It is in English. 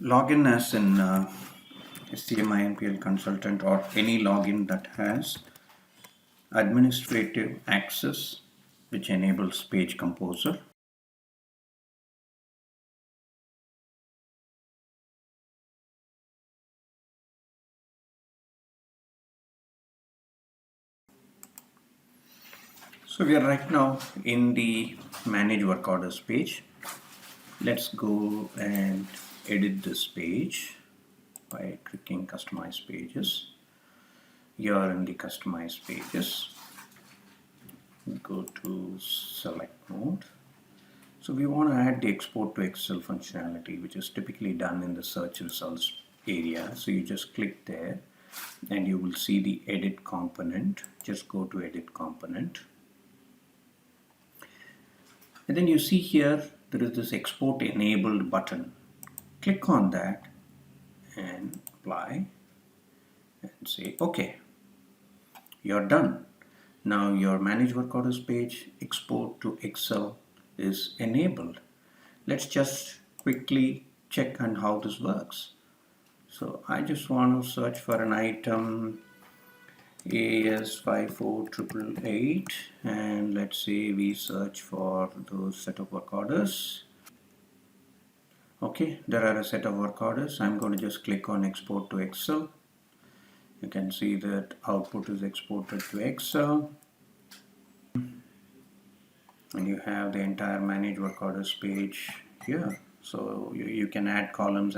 Login as in SCMINPL consultant or any login that has administrative access which enables Page Composer. So we are right now in the Manage Work Orders page. Let's go and edit this page by clicking Customize Pages. Here in the Customize Pages, go to Select Mode. So we want to add the Export to Excel functionality, which is typically done in the search results area. So you just click there and you will see the edit component. Just go to edit component. And then you see here there is this export enabled button. Click on that and apply and say OK. You're done. Now your Manage Work Orders page export to Excel is enabled. Let's just quickly check on how this works. So I just want to search for an item AS54888 and let's say we search for those set of work orders. Okay, there are a set of work orders. I'm going to just click on export to Excel. You can see that output is exported to Excel and you have the entire Manage Work Orders page here. So you can add columns